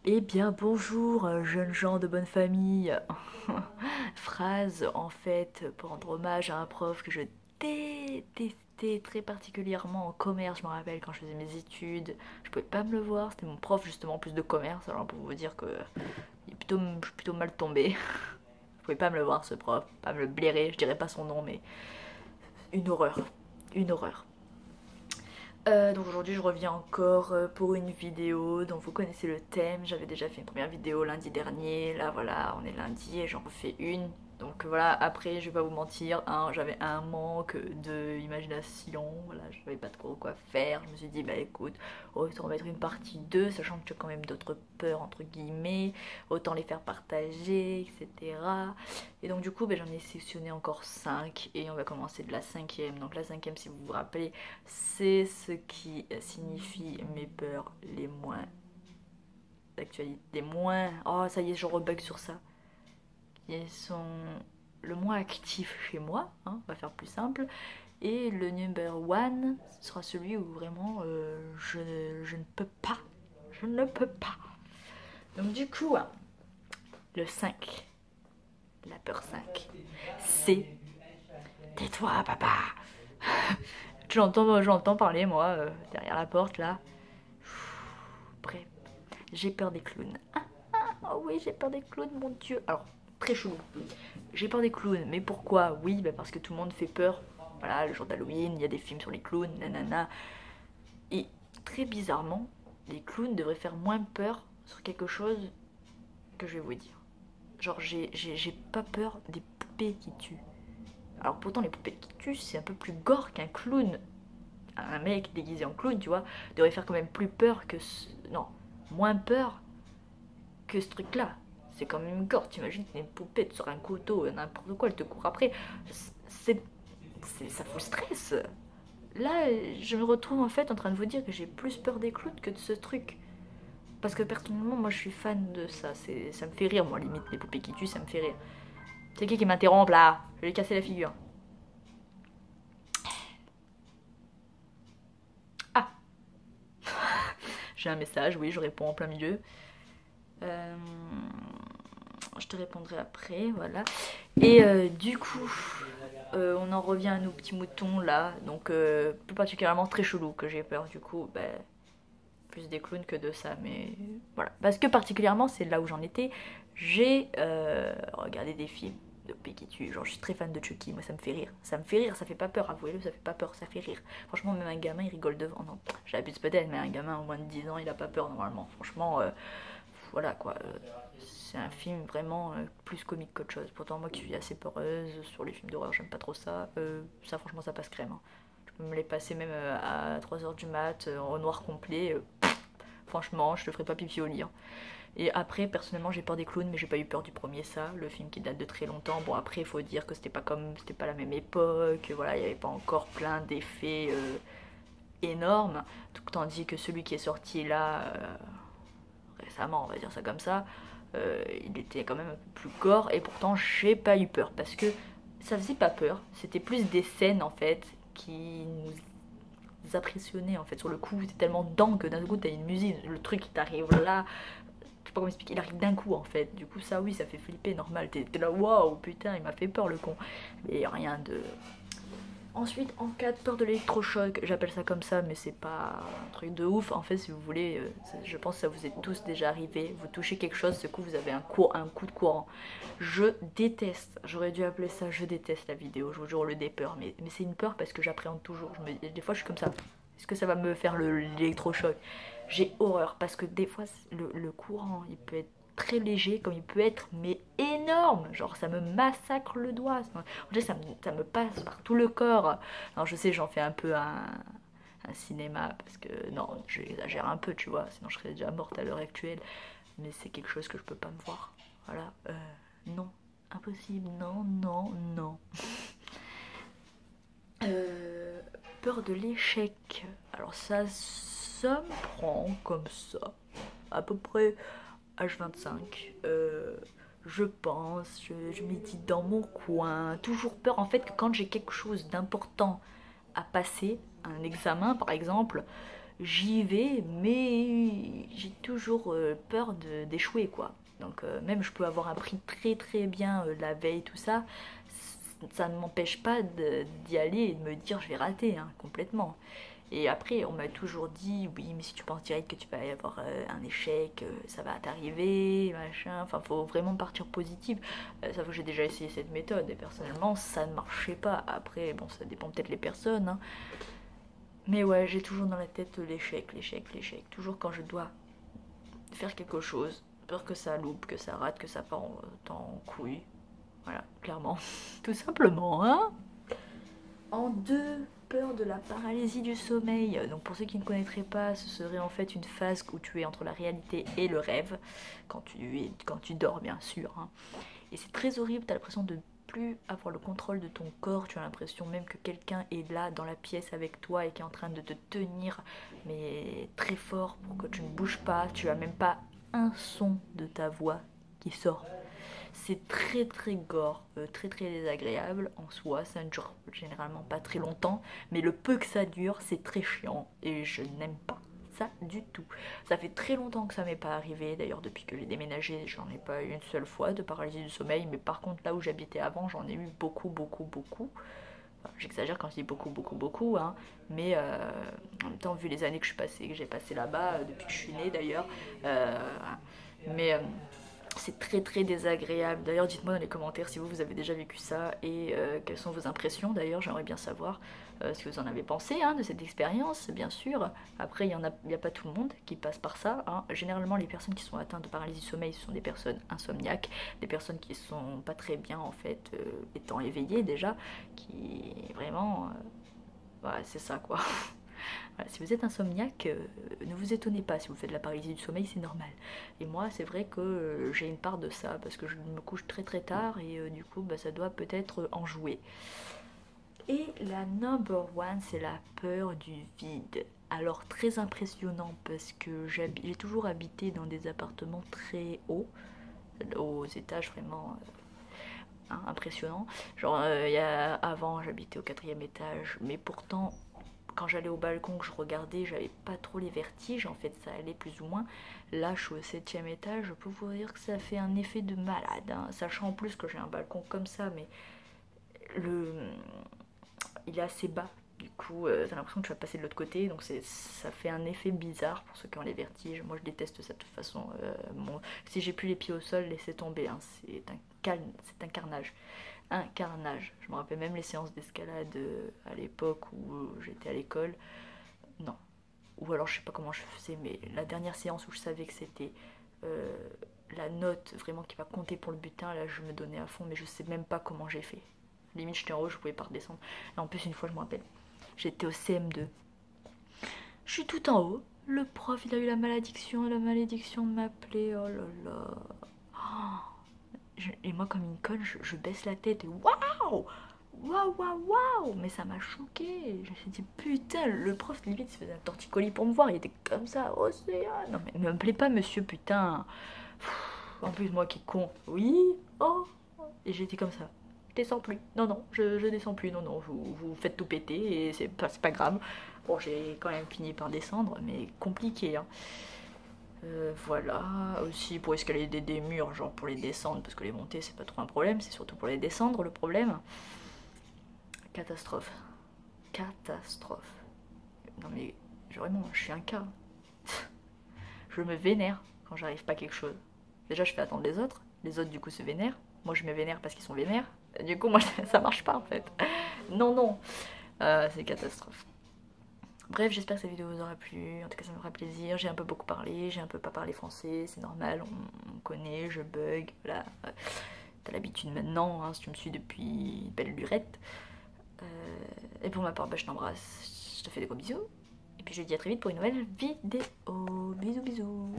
Eh bien bonjour, jeunes gens de bonne famille. Phrase en fait pour rendre hommage à un prof que je détestais très particulièrement en commerce. Je me rappelle quand je faisais mes études, je pouvais pas me le voir. C'était mon prof justement plus de commerce. Alors pour vous dire que je suis plutôt mal tombée. Je pouvais pas me le voir ce prof, pas me le blairer. Je dirais pas son nom, mais une horreur, une horreur. Donc aujourd'hui je reviens encore pour une vidéo dont vous connaissez le thème. J'avais déjà fait une première vidéo lundi dernier. Là voilà, on est lundi et j'en refais une. Donc voilà, après je vais pas vous mentir, hein, j'avais un manque de imagination, voilà, je savais pas trop quoi faire. Je me suis dit bah écoute, autant mettre une partie 2 sachant que tu as quand même d'autres peurs entre guillemets, autant les faire partager, etc. Et donc du coup bah, j'en ai sélectionné encore 5 et on va commencer de la cinquième. Donc la cinquième, si vous vous rappelez, c'est ce qui signifie mes peurs les moins d'actualité, les moins... Oh ça y est, je rebug sur ça. Qui sont le moins actifs chez moi, hein, on va faire plus simple. Et le number one sera celui où vraiment je ne peux pas. Je ne peux pas. Donc du coup, le 5, la peur 5, c'est tais-toi papa. J'entends parler moi derrière la porte là. Bref, j'ai peur des clowns. Oh oui, j'ai peur des clowns, mon dieu. Alors, très chelou. J'ai peur des clowns, mais pourquoi? Oui, bah parce que tout le monde fait peur. Voilà, le jour d'Halloween, il y a des films sur les clowns, nanana. Et très bizarrement, les clowns devraient faire moins peur sur quelque chose que je vais vous dire. Genre, j'ai pas peur des poupées qui tuent. Alors pourtant, les poupées qui tuent, c'est un peu plus gore qu'un clown. Un mec déguisé en clown, tu vois, devrait faire quand même plus peur que... Non, moins peur que ce truc-là. C'est quand même gore. T'imagines une poupée sur un couteau, n'importe quoi, elle te court après. C'est, ça fout le stress. Là, je me retrouve en fait en train de vous dire que j'ai plus peur des clowns que de ce truc. Parce que personnellement, moi je suis fan de ça. Ça me fait rire, moi, limite, les poupées qui tuent, ça me fait rire. C'est qui m'interrompt là? Je vais lui casser la figure. Ah, j'ai un message, oui, je réponds en plein milieu. Euh, je te répondrai après, voilà. Et du coup, on en revient à nos petits moutons là. Donc, plus particulièrement très chelou que j'ai peur du coup. Bah, plus des clowns que de ça, mais voilà. Parce que particulièrement, c'est là où j'en étais. J'ai regardé des films de qui tue. Genre, je suis très fan de Chucky. Moi, ça me fait rire. Ça me fait rire, ça fait pas peur, avouez-le, ça fait pas peur, ça fait rire. Franchement, même un gamin, il rigole devant. Non, j'abuse peut-être, mais un gamin au moins de 10 ans, il a pas peur normalement. Franchement, voilà quoi. C'est un film vraiment plus comique qu'autre chose. Pourtant, moi qui suis assez peureuse sur les films d'horreur, j'aime pas trop ça. Ça, franchement, ça passe crème, hein. Je peux me les passer même à 3 h du mat, au noir complet. Franchement, je te ferai pas pipi au lit, hein. Et après, personnellement, j'ai peur des clowns, mais j'ai pas eu peur du premier, ça, le film qui date de très longtemps. Bon, après, il faut dire que c'était pas la même époque, voilà, il n'y avait pas encore plein d'effets énormes. Tandis que celui qui est sorti là, récemment, on va dire ça comme ça, il était quand même un peu plus gore et pourtant j'ai pas eu peur parce que ça faisait pas peur, c'était plus des scènes en fait qui nous impressionnaient en fait sur le coup, c'était tellement dingue que d'un coup t'as une musique, le truc qui t'arrive là, je sais pas comment expliquer, il arrive d'un coup en fait, du coup ça oui ça fait flipper normal, t'es là waouh putain il m'a fait peur le con, mais rien de... Ensuite, en cas de peur de l'électrochoc, j'appelle ça comme ça, mais c'est pas un truc de ouf. En fait, si vous voulez, je pense que ça vous est tous déjà arrivé. Vous touchez quelque chose, ce coup, vous avez un coup de courant. Je déteste, j'aurais dû appeler ça je déteste la vidéo, je vous jure, le dépeur. Mais c'est une peur parce que j'appréhende toujours. Des fois, je suis comme ça. Est-ce que ça va me faire l'électrochoc? J'ai horreur parce que des fois, le courant, il peut être très léger comme il peut être mais énorme, genre ça me massacre le doigt, en fait, ça me passe par tout le corps. Alors je sais j'en fais un peu un cinéma parce que non j'exagère un peu tu vois sinon je serais déjà morte à l'heure actuelle, mais c'est quelque chose que je peux pas me voir, voilà, non, impossible, non non non. euh, Peur de l'échec, alors ça me prend comme ça à peu près H25. Je pense, je médite dans mon coin. Toujours peur en fait que quand j'ai quelque chose d'important à passer, un examen par exemple, j'y vais, mais j'ai toujours peur d'échouer quoi. Donc même je peux avoir appris très bien la veille, tout ça, ça ne m'empêche pas d'y aller et de me dire je vais rater hein, complètement. Et après, on m'a toujours dit, oui, mais si tu penses direct que tu vas y avoir un échec, ça va t'arriver, machin. Enfin, faut vraiment partir positif. Ça que j'ai déjà essayé cette méthode et personnellement, ça ne marchait pas. Après, bon, ça dépend peut-être les personnes. Hein. Mais ouais, j'ai toujours dans la tête l'échec, l'échec. Toujours quand je dois faire quelque chose, peur que ça loupe, que ça rate, que ça part en couille. Voilà, clairement. Tout simplement, hein. En deux, peur de la paralysie du sommeil. Donc pour ceux qui ne connaîtraient pas, ce serait en fait une phase où tu es entre la réalité et le rêve, quand tu dors bien sûr. Hein. Et c'est très horrible, tu as l'impression de plus avoir le contrôle de ton corps, tu as l'impression même que quelqu'un est là dans la pièce avec toi et qui est en train de te tenir mais très fort pour que tu ne bouges pas, tu as même pas un son de ta voix qui sort. C'est très gore, très désagréable en soi, ça ne dure généralement pas très longtemps, mais le peu que ça dure, c'est très chiant et je n'aime pas ça du tout. Ça fait très longtemps que ça m'est pas arrivé, d'ailleurs depuis que j'ai déménagé, j'en ai pas eu une seule fois de paralysie du sommeil, mais par contre là où j'habitais avant, j'en ai eu beaucoup. Enfin, j'exagère quand je dis beaucoup, hein, mais en même temps, vu les années que j'ai passé là-bas, depuis que je suis née d'ailleurs, mais c'est très désagréable. D'ailleurs, dites-moi dans les commentaires si vous avez déjà vécu ça et quelles sont vos impressions. D'ailleurs, j'aimerais bien savoir ce que vous en avez pensé hein, de cette expérience, bien sûr. Après, il n'y a pas tout le monde qui passe par ça. Hein. Généralement, les personnes qui sont atteintes de paralysie du sommeil, ce sont des personnes insomniaques, des personnes qui sont pas très bien en fait, étant éveillées déjà, qui vraiment, ouais, c'est ça quoi. Voilà, si vous êtes insomniaque, ne vous étonnez pas si vous faites de la paralysie du sommeil, c'est normal. Et moi, c'est vrai que j'ai une part de ça, parce que je me couche très tard, et du coup, bah, ça doit peut-être en jouer. Et la number one, c'est la peur du vide. Alors, très impressionnant, parce que j'ai toujours habité dans des appartements très hauts, aux étages vraiment... Hein, impressionnant. Genre, avant, j'habitais au 4e étage, mais pourtant, quand j'allais au balcon, que je regardais, j'avais pas trop les vertiges, en fait, ça allait plus ou moins. Là, je suis au 7e étage, je peux vous dire que ça fait un effet de malade, hein. Sachant en plus que j'ai un balcon comme ça, mais il est assez bas. Du coup, t'as l'impression que tu vas passer de l'autre côté, donc ça fait un effet bizarre pour ceux qui ont les vertiges. Moi, je déteste ça de toute façon. Si j'ai plus les pieds au sol, laissez tomber, hein. C'est un carnage. Un carnage. Je me rappelle même les séances d'escalade à l'époque où j'étais à l'école. Non. Ou alors je sais pas comment je faisais, mais la dernière séance où je savais que c'était la note vraiment qui va compter pour le butin, là je me donnais à fond, mais je sais même pas comment j'ai fait. Limite j'étais en haut, je pouvais pas redescendre. Et en plus une fois je me rappelle, j'étais au CM2. Je suis tout en haut. Le prof il a eu la malédiction de m'appeler. Oh là là. Et moi comme une conne, je baisse la tête et waouh, mais ça m'a choqué. Je me suis dit putain, le prof limite se faisait un torticolis pour me voir, il était comme ça, Océane. Non mais ne m'appelez pas monsieur putain. En plus moi qui est con, oui, oh. Et j'étais comme ça, je descends plus, non, je descends plus, non, vous faites tout péter et c'est pas grave. Bon, j'ai quand même fini par descendre, mais compliqué hein. Voilà, aussi pour escalader des murs, genre pour les descendre, parce que les monter c'est pas trop un problème, c'est surtout pour les descendre le problème. Catastrophe. Non mais vraiment, je suis un cas. Je me vénère quand j'arrive pas à quelque chose. Déjà je fais attendre les autres du coup se vénèrent. Moi je me vénère parce qu'ils sont vénères. Du coup moi ça marche pas en fait. Non, c'est catastrophe. Bref, j'espère que cette vidéo vous aura plu, en tout cas ça me fera plaisir, j'ai un peu beaucoup parlé, j'ai un peu pas parlé français, c'est normal, on connaît, je bug, voilà, t'as l'habitude maintenant, hein, si tu me suis depuis belle lurette. Et pour ma part, bah, je t'embrasse, je te fais des gros bisous, et puis je te dis à très vite pour une nouvelle vidéo, bisous.